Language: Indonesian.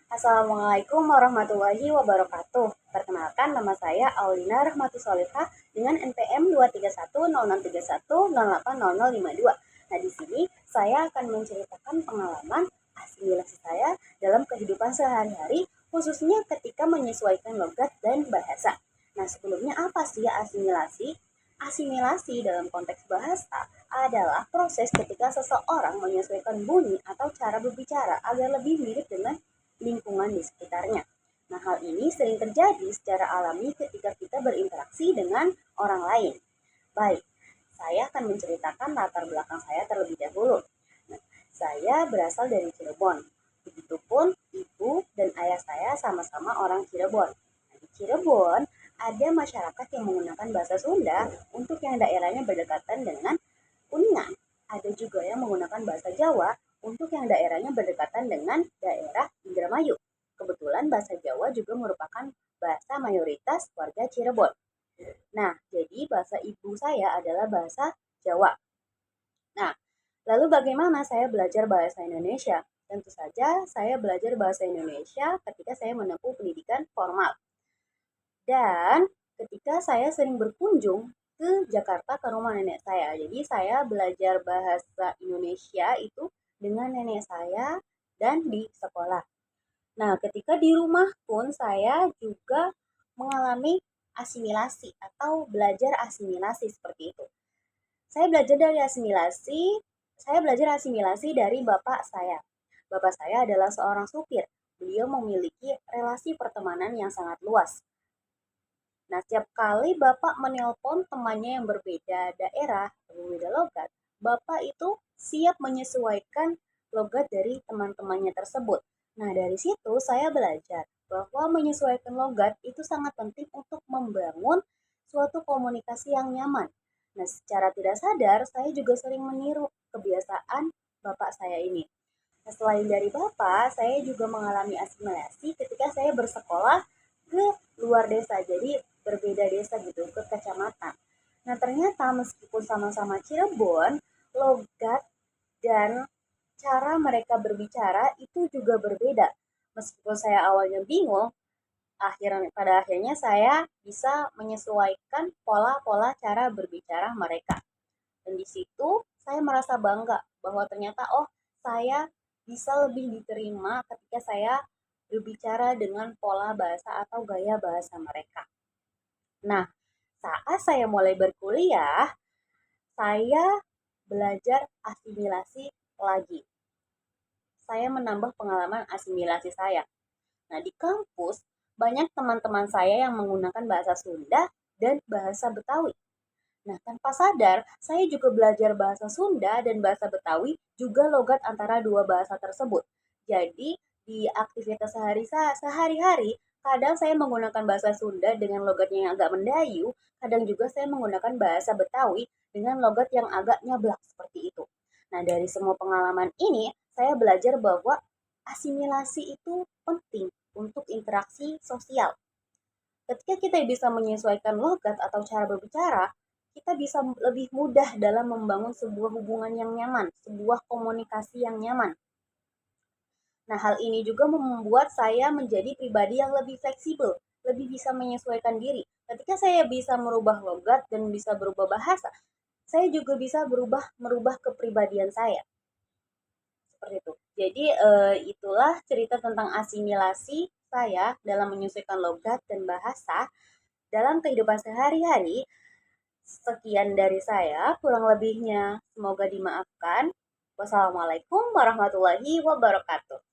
Assalamualaikum warahmatullahi wabarakatuh. Perkenalkan, nama saya Aulina Rahmatus Solihah dengan NPM 2310631080052. Nah, di sini saya akan menceritakan pengalaman asimilasi saya dalam kehidupan sehari-hari, khususnya ketika menyesuaikan logat dan bahasa. Nah, sebelumnya apa sih asimilasi? Asimilasi dalam konteks bahasa adalah proses ketika seseorang menyesuaikan bunyi atau cara berbicara agar lebih mirip dengan lingkungan di sekitarnya. Nah, hal ini sering terjadi secara alami ketika kita berinteraksi dengan orang lain. Baik, saya akan menceritakan latar belakang saya terlebih dahulu. Nah, saya berasal dari Cirebon. Begitupun ibu dan ayah saya sama-sama orang Cirebon. Nah, di Cirebon ada masyarakat yang menggunakan bahasa Sunda untuk yang daerahnya berdekatan dengan Kuningan. Ada juga yang menggunakan bahasa Jawa untuk yang daerahnya berdekatan dengan daerah Indramayu. Kebetulan bahasa Jawa juga merupakan bahasa mayoritas warga Cirebon. Nah, jadi bahasa ibu saya adalah bahasa Jawa. Nah, lalu bagaimana saya belajar bahasa Indonesia? Tentu saja saya belajar bahasa Indonesia ketika saya menempuh pendidikan formal. Dan ketika saya sering berkunjung ke Jakarta ke rumah nenek saya. Jadi saya belajar bahasa Indonesia itu dengan nenek saya dan di sekolah. Nah, ketika di rumah pun saya juga mengalami asimilasi atau belajar asimilasi seperti itu. Saya belajar asimilasi dari bapak saya. Bapak saya adalah seorang supir. Beliau memiliki relasi pertemanan yang sangat luas. Nah, setiap kali Bapak menelpon temannya yang berbeda daerah, berbeda logat, Bapak itu siap menyesuaikan logat dari teman-temannya tersebut. Nah, dari situ saya belajar bahwa menyesuaikan logat itu sangat penting untuk membangun suatu komunikasi yang nyaman. Nah, secara tidak sadar, saya juga sering meniru kebiasaan Bapak saya ini. Nah, selain dari Bapak, saya juga mengalami asimilasi ketika saya bersekolah ke luar desa. Jadi berbeda desa gitu, ke kecamatan. Nah, ternyata meskipun sama-sama Cirebon, logat dan cara mereka berbicara itu juga berbeda. Meskipun saya awalnya bingung, pada akhirnya saya bisa menyesuaikan pola-pola cara berbicara mereka. Dan di situ saya merasa bangga bahwa ternyata saya bisa lebih diterima ketika saya berbicara dengan pola bahasa atau gaya bahasa mereka. Nah, saat saya mulai berkuliah, saya belajar asimilasi lagi. Saya menambah pengalaman asimilasi saya. Nah, di kampus banyak teman-teman saya yang menggunakan bahasa Sunda dan bahasa Betawi. Nah, tanpa sadar, saya juga belajar bahasa Sunda dan bahasa Betawi juga logat antara dua bahasa tersebut. Jadi, di aktivitas sehari-hari, kadang saya menggunakan bahasa Sunda dengan logatnya yang agak mendayu, kadang juga saya menggunakan bahasa Betawi dengan logat yang agak nyablak seperti itu. Nah, dari semua pengalaman ini, saya belajar bahwa asimilasi itu penting untuk interaksi sosial. Ketika kita bisa menyesuaikan logat atau cara berbicara, kita bisa lebih mudah dalam membangun sebuah hubungan yang nyaman, sebuah komunikasi yang nyaman. Nah, hal ini juga membuat saya menjadi pribadi yang lebih fleksibel, lebih bisa menyesuaikan diri. Ketika saya bisa merubah logat dan bisa berubah bahasa, saya juga bisa merubah kepribadian saya. Seperti itu. Jadi itulah cerita tentang asimilasi saya dalam menyesuaikan logat dan bahasa dalam kehidupan sehari-hari. Sekian dari saya, kurang lebihnya semoga dimaafkan. Wassalamualaikum warahmatullahi wabarakatuh.